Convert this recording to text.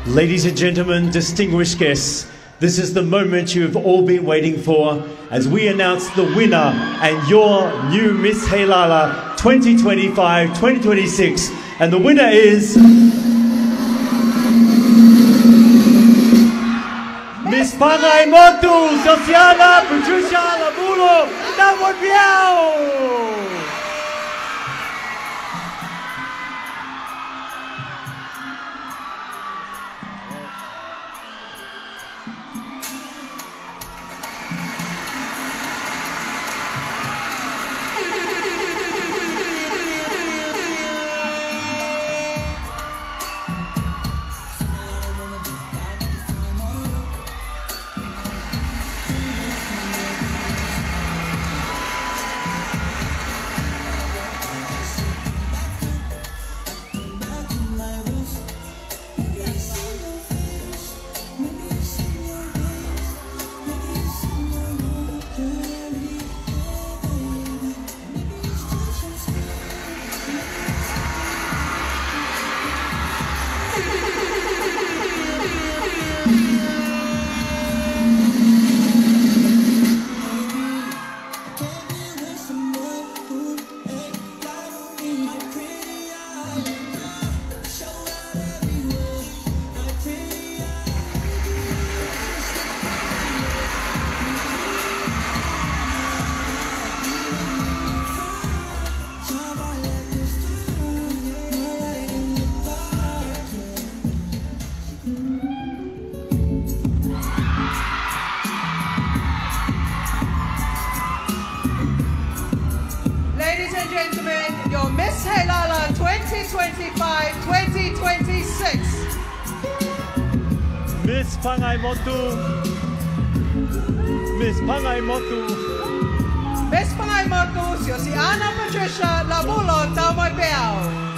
Ladies and gentlemen, distinguished guests, this is the moment you have all been waiting for as we announce the winner and your new Miss Heilala 2025-2026. And the winner is Miss Pangaimotu, Siosi'ana, Patricia, Taumoepeau. Ladies and gentlemen, your Miss Heilala 2025-2026. Miss Pangaimotu, Miss Pangaimotu. Miss Pangaimotu, Siosi'ana Patricia, Taumoepeau.